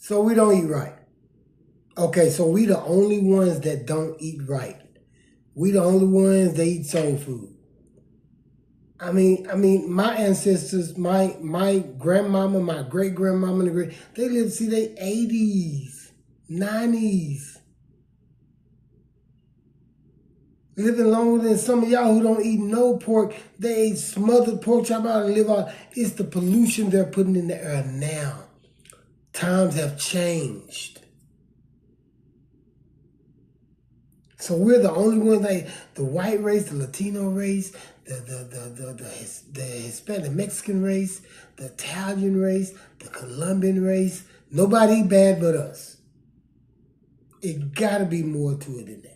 So we don't eat right. Okay, so we the only ones that don't eat right. We the only ones that eat soul food. My ancestors, my grandmama, my great grandmama, they lived, see, they 80s, 90s, living longer than some of y'all who don't eat no pork. They ate smothered pork chop out and live out. It's the pollution they're putting in the air now. Times have changed. So we're the only ones, like the white race, the Latino race, the Hispanic, the Mexican race, the Italian race, the Colombian race. Nobody bad but us. It gotta be more to it than that.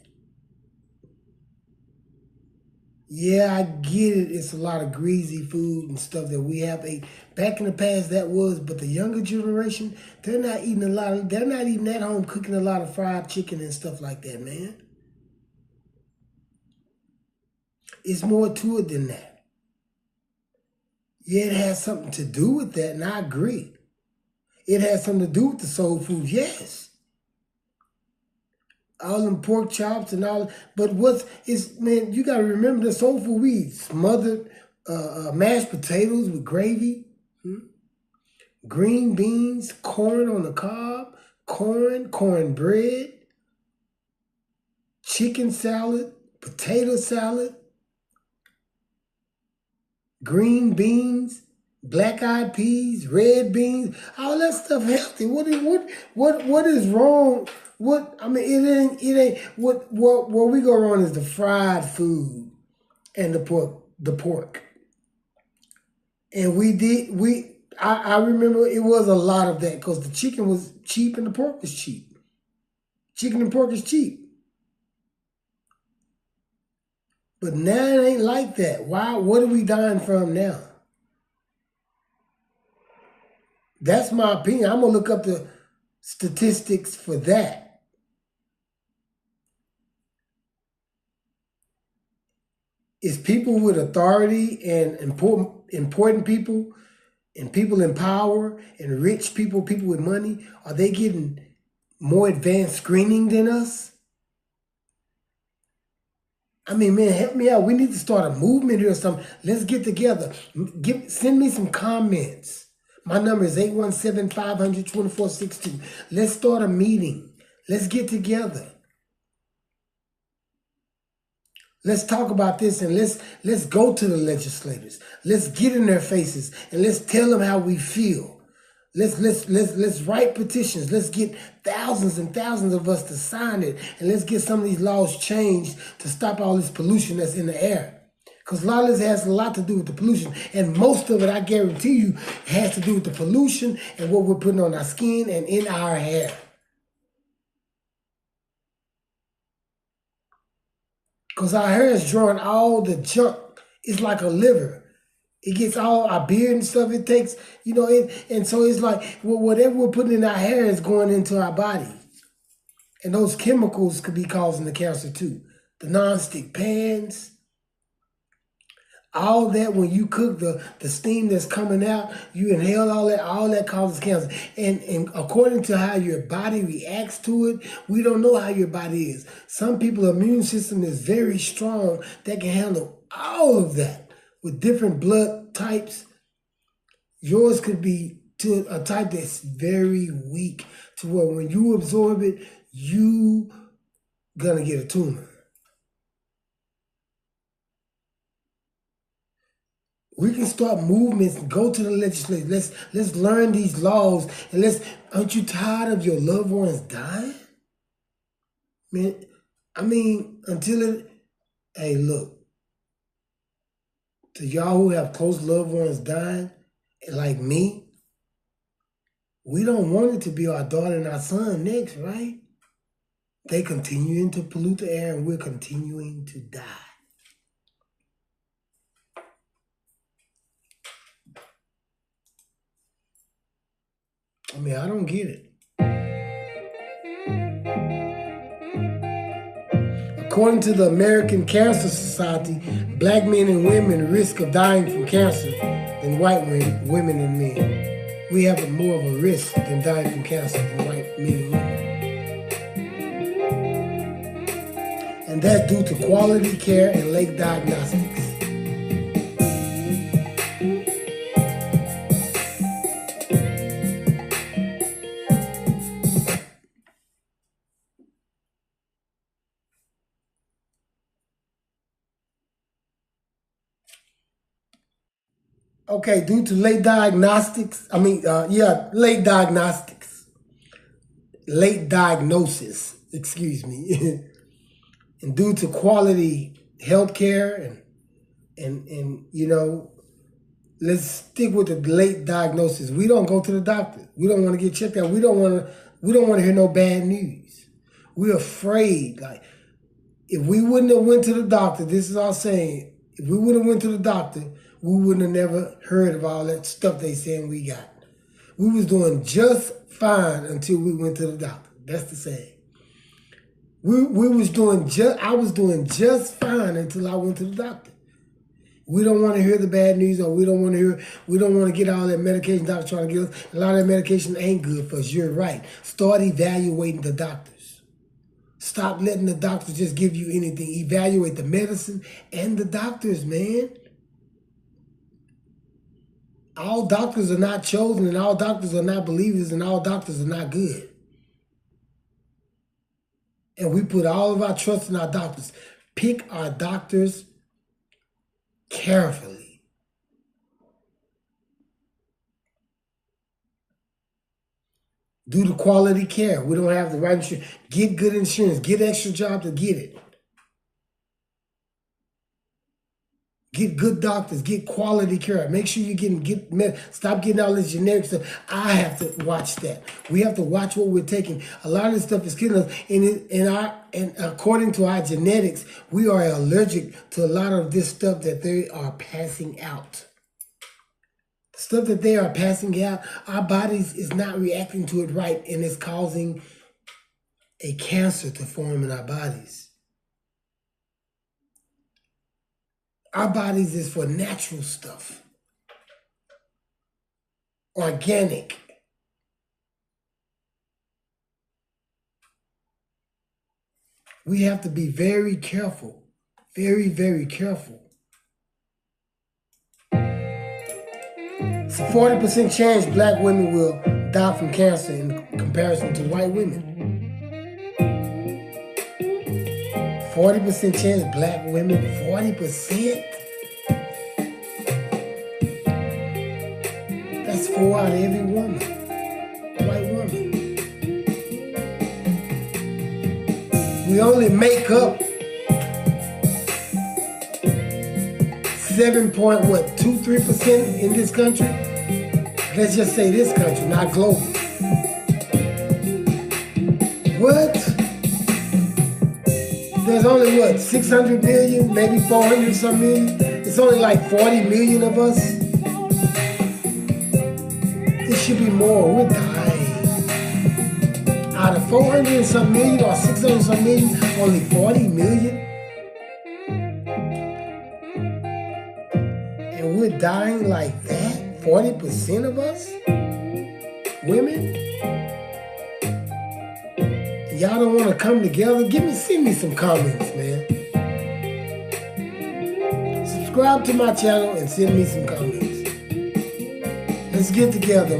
Yeah, I get it. It's a lot of greasy food and stuff that we have ate. Back in the past, that was, but the younger generation, they're not even at home cooking a lot of fried chicken and stuff like that, man. It's more to it than that. Yeah, it has something to do with that, and I agree. It has something to do with the soul food, yes. All them pork chops and all, but man, you gotta remember the soul food we eat. Smothered mashed potatoes with gravy, green beans, corn on the cob, cornbread, chicken salad, potato salad, green beans, black-eyed peas, red beans, all that stuff healthy. What is wrong? It ain't where we go wrong is the fried food and the pork. And I remember it was a lot of that because the chicken was cheap and the pork was cheap. Chicken and pork is cheap. But now it ain't like that. Why? What are we dying from now? That's my opinion. I'm going to look up the statistics for that. It's people with authority and important people and people in power and rich people, people with money. Are they getting more advanced screening than us? Man, help me out. We need to start a movement here or something. Let's get together. Send me some comments. My number is 817-500-2462. Let's start a meeting. Let's get together. Let's talk about this and let's go to the legislators. Let's get in their faces and let's tell them how we feel. Let's write petitions. Let's get thousands and thousands of us to sign it, and let's get some of these laws changed to stop all this pollution that's in the air. Because a lot of this has a lot to do with the pollution, and most of it, I guarantee you, has to do with the pollution and what we're putting on our skin and in our hair. Because our hair is drawing all the junk. It's like a liver. It gets all our beard and stuff. It takes, and so it's like, well, whatever we're putting in our hair is going into our body. And those chemicals could be causing the cancer too. The non-stick pans, all that, when you cook, the steam that's coming out, you inhale all that causes cancer. And according to how your body reacts to it, we don't know how your body is. Some people's immune system is very strong that can handle all of that. With different blood types, yours could be to a type that's very weak, to where when you absorb it, you gonna get a tumor. We can start movements, go to the legislature. Let's learn these laws, and aren't you tired of your loved ones dying? Man, hey, look. To y'all who have close loved ones dying, like me, we don't want it to be our daughter and our son next, right? They continuing to pollute the air and we're continuing to die. I don't get it. According to the American Cancer Society, black men and women risk of dying from cancer than white women and men. we have more of a risk than dying from cancer than white men and women. And that's due to quality care and late diagnostics. Okay, due to late diagnostics, late diagnostics, late diagnosis, excuse me, and due to quality healthcare and let's stick with the late diagnosis. We don't go to the doctor. We don't want to get checked out. We don't want to hear no bad news. We're afraid. Like, if we wouldn't have went to the doctor, this is all saying, if we would have went to the doctor, we wouldn't have never heard of all that stuff they saying we got. We was doing just fine until we went to the doctor. That's the saying. I was doing just fine until I went to the doctor. We don't want to hear the bad news, or we don't want to get all that medication doctor trying to get us. A lot of that medication ain't good for us. You're right. Start evaluating the doctors. Stop letting the doctors just give you anything. Evaluate the medicine and the doctors, man. All doctors are not chosen, and all doctors are not believers, and all doctors are not good. And we put all of our trust in our doctors. Pick our doctors carefully. Due to quality care, we don't have the right insurance. Get good insurance. Get extra job to get it. Get good doctors. Get quality care. Make sure you're stop getting all this generic stuff. I have to watch that. We have to watch what we're taking. A lot of this stuff is killing us. And according to our genetics, we are allergic to a lot of this stuff that they are passing out. The stuff that they are passing out, our bodies is not reacting to it right, and it's causing a cancer to form in our bodies. Our bodies is for natural stuff, organic. We have to be very careful, very, very careful. It's a 40% chance black women will die from cancer in comparison to white women. 40% chance black women, 40%? That's 4 out of every woman, white woman. We only make up 7.23% in this country. Let's just say this country, not global. What? There's only 600 million, maybe 400 some million. It's only like 40 million of us. It should be more. We're dying. Out of 400 and some million or 600 some million, only 40 million. And we're dying like that? 40% of us? Women? Y'all don't want to come together? Send me some comments, man. Subscribe to my channel and send me some comments. Let's get together.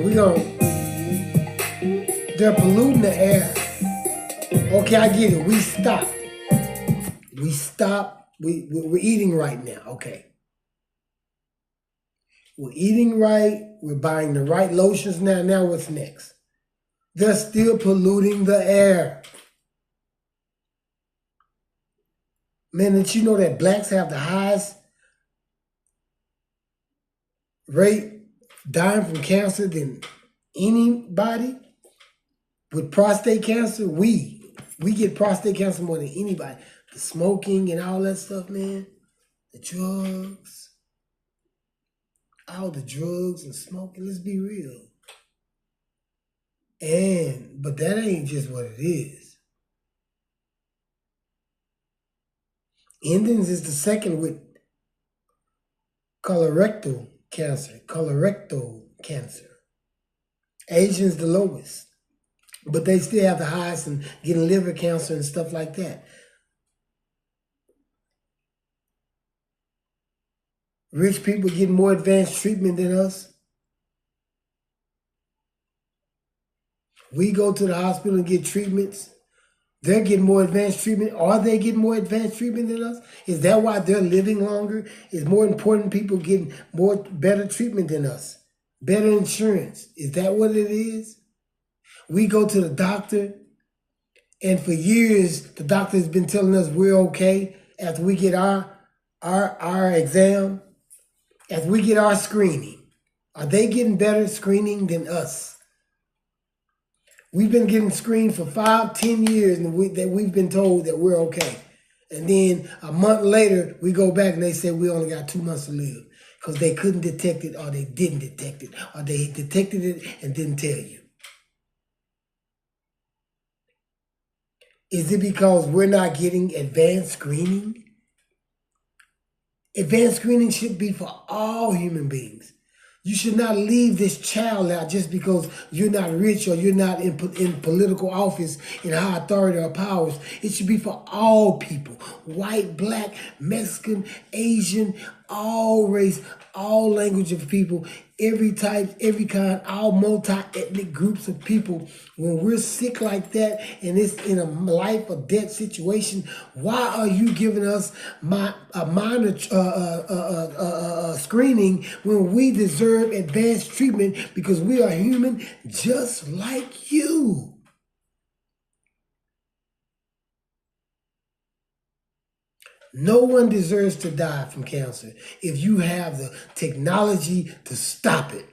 They're polluting the air. Okay, I get it. We stopped. We're eating right now. Okay. We're eating right. We're buying the right lotions now. Now what's next? They're still polluting the air. Man, did you know that blacks have the highest rate dying from cancer than anybody? With prostate cancer, we get prostate cancer more than anybody. The smoking and all that stuff, man. The drugs. All the drugs and smoking, let's be real. But that ain't just what it is. Indians is the second with colorectal cancer. Asians the lowest, but they still have the highest in getting liver cancer and stuff like that. Rich people get more advanced treatment than us. We go to the hospital and get treatments. They're getting more advanced treatment. Are they getting more advanced treatment than us? Is that why they're living longer? Is more important people getting better treatment than us? Better insurance. Is that what it is? We go to the doctor, and for years the doctor has been telling us we're okay after we get our exam, after we get our screening. Are they getting better screening than us? We've been getting screened for 5, 10 years, and we've been told that we're okay. And then a month later, we go back and they say we only got 2 months to live because they couldn't detect it, or they didn't detect it, or they detected it and didn't tell you. Is it because we're not getting advanced screening? Advanced screening should be for all human beings. You should not leave this child out just because you're not rich or you're not in political office, in high authority or powers. It should be for all people. White, black, Mexican, Asian, all race, all language of people, every type, every kind, all multi-ethnic groups of people. When we're sick like that and it's in a life or death situation, why are you giving us a minor screening when we deserve advanced treatment because we are human just like you? No one deserves to die from cancer if you have the technology to stop it.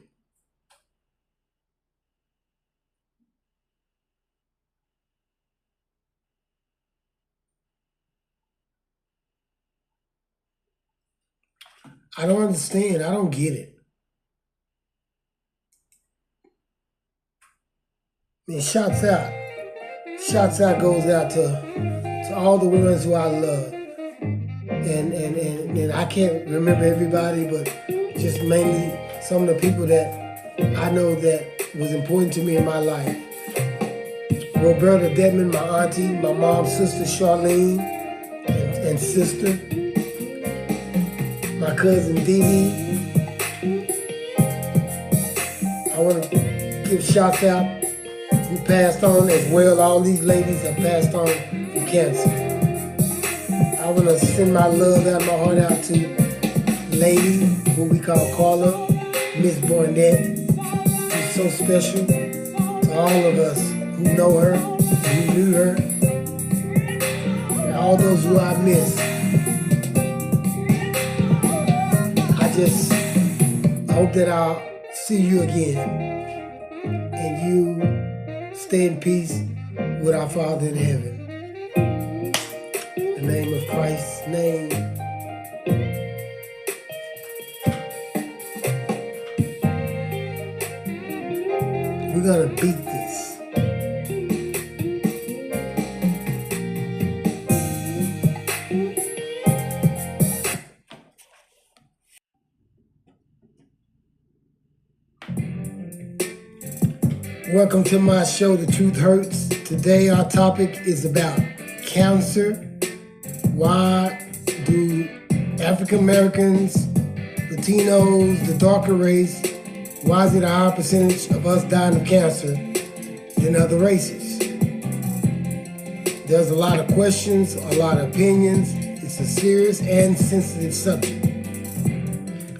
I don't understand. I don't get it. And shouts out. Shouts out goes out to all the ones who I love. And I can't remember everybody, but just mainly some of the people that I know that was important to me in my life. Roberta Dedman, my auntie, my mom's sister Charlene and sister, my cousin Dee Dee. I want to give shouts out who passed on as well. All these ladies have passed on from cancer. I want to send my love out, my heart out to Lady, who we call Carla, Miss Barnett, who's so special to all of us who know her, who knew her, and all those who I miss. I hope that I'll see you again, and you stay in peace with our Father in heaven. In the name of Christ's name. We're gonna beat this. Welcome to my show, The Truth Hurts. Today our topic is about cancer. Why do African Americans, Latinos, the darker race, why is it a higher percentage of us dying of cancer than other races? There's a lot of questions, a lot of opinions. It's a serious and sensitive subject.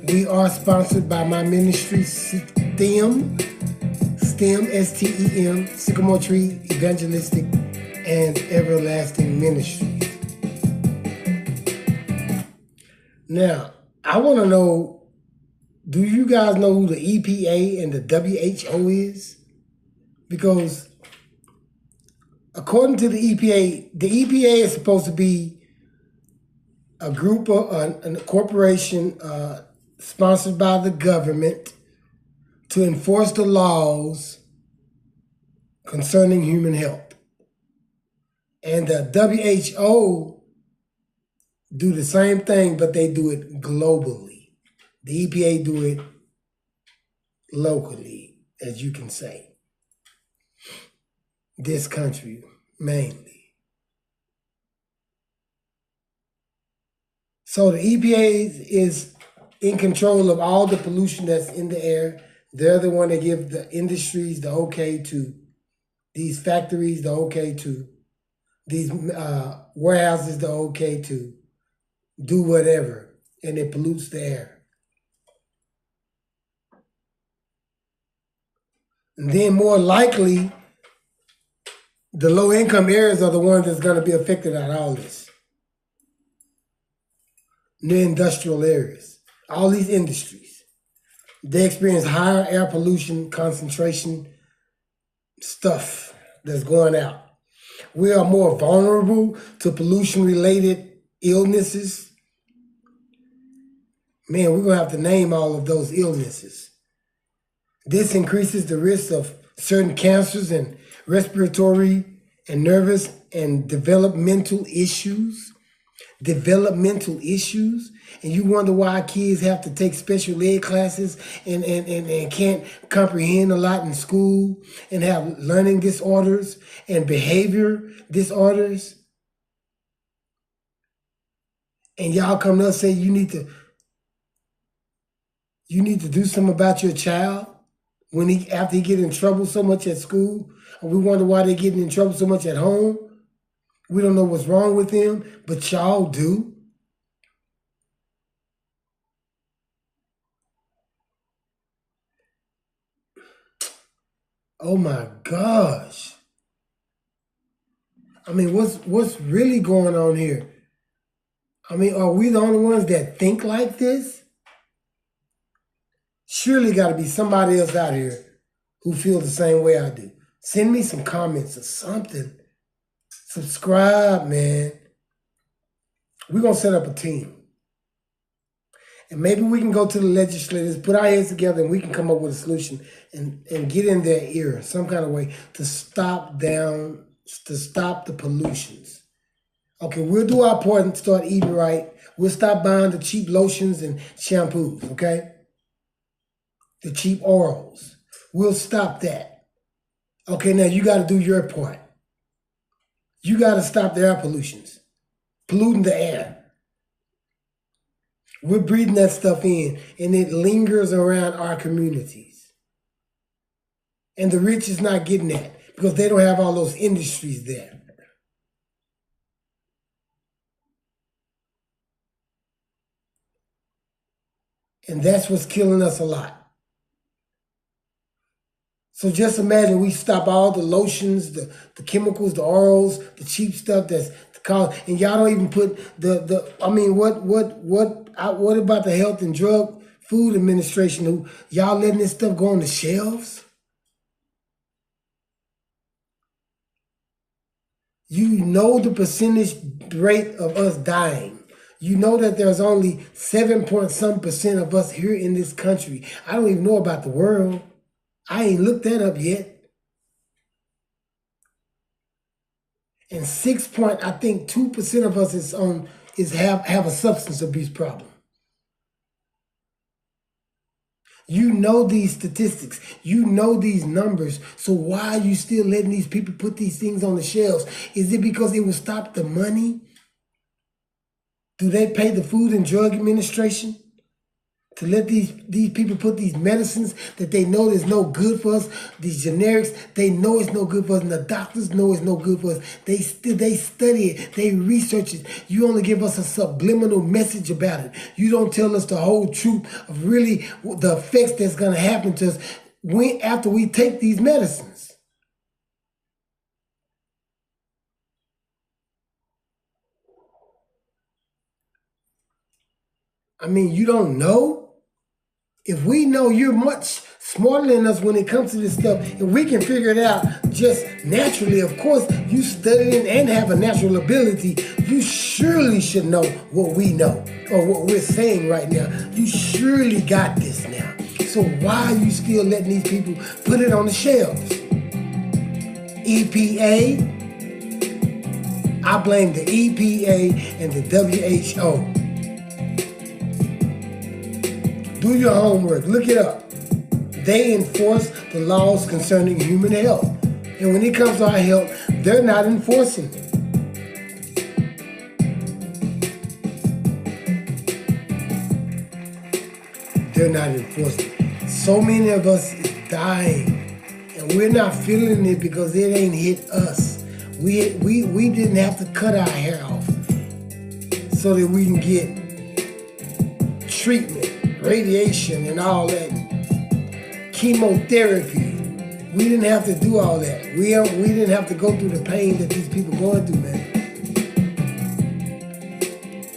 We are sponsored by my ministry, STEM, STEM, Sycamore Tree Evangelistic and Everlasting Ministry. Now, I want to know, do you guys know who the EPA and the WHO is? Because according to the EPA is supposed to be a group of a corporation sponsored by the government to enforce the laws concerning human health. And the WHO do the same thing, but they do it globally. The EPA do it locally. as you can say. This country, mainly. So the EPA is in control of all the pollution that's in the air. They're the one that give the industries the okay to these factories, the okay to these warehouses, the okay to do whatever, and it pollutes the air. And then more likely, the low-income areas are the ones that's going to be affected by all this. The industrial areas, all these industries, they experience higher air pollution concentration stuff that's going out. We are more vulnerable to pollution-related illnesses. Man, we're going to have to name all of those illnesses. This increases the risk of certain cancers and respiratory and nervous and developmental issues. And you wonder why kids have to take special ed classes and can't comprehend a lot in school and have learning disorders and behavior disorders. And y'all come to us say you need to do something about your child after he get in trouble so much at school, and we wonder why they're getting in trouble so much at home. We don't know what's wrong with them, but y'all do. Oh my gosh. I mean, what's really going on here? I mean, are we the only ones that think like this? Surely got to be somebody else out here who feels the same way I do. Send me some comments or something. Subscribe, man. We're going to set up a team. And maybe we can go to the legislators, put our heads together, and we can come up with a solution and get in their ear some kind of way to stop the pollutions. Okay, we'll do our part and start eating right. We'll stop buying the cheap lotions and shampoos, okay? The cheap oils. We'll stop that. Okay, now you got to do your part. You got to stop the air pollutions, polluting the air. We're breathing that stuff in, and it lingers around our communities. And the rich is not getting that because they don't have all those industries there. And that's what's killing us a lot. So just imagine we stop all the lotions, the chemicals, the oils, the cheap stuff that's called, and y'all don't even put what about the Health and Drug Food Administration who y'all letting this stuff go on the shelves? You know the percentage rate of us dying. You know that there's only 7% of us here in this country. I don't even know about the world. I ain't looked that up yet. And 2% of us have a substance abuse problem. You know these statistics. You know these numbers. So why are you still letting these people put these things on the shelves? Is it because it will stop the money? Do they pay the Food and Drug Administration to let these people put these medicines that they know is no good for us, these generics, they know it's no good for us, and the doctors know it's no good for us. They study it, they research it. You only give us a subliminal message about it. You don't tell us the whole truth of really the effects that's going to happen to us after we take these medicines. I mean, you don't know? If we know you're much smarter than us when it comes to this stuff, and we can figure it out just naturally, of course, you studying and have a natural ability, you surely should know what we know, or what we're saying right now. You surely got this now. So why are you still letting these people put it on the shelves? EPA, I blame the EPA and the WHO. Do your homework. Look it up. They enforce the laws concerning human health. And when it comes to our health, they're not enforcing it. They're not enforcing it. So many of us is dying, and we're not feeling it because it ain't hit us. We didn't have to cut our hair off so that we can get treatment, radiation, and all that, chemotherapy. We didn't have to do all that. We didn't have to go through the pain that these people going through, man.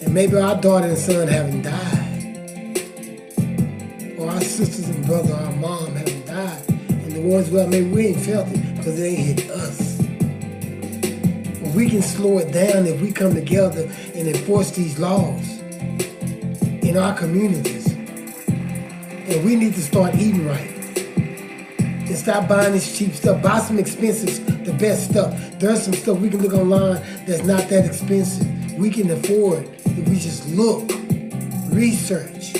And maybe our daughter and son haven't died, or our sisters and brother, our mom haven't died, and the ones who maybe we ain't felt it because it ain't hit us. But we can slow it down if we come together and enforce these laws in our communities. And we need to start eating right. And stop buying this cheap stuff. Buy some expensive, the best stuff. There's some stuff we can look online that's not that expensive. We can afford if we just look, research.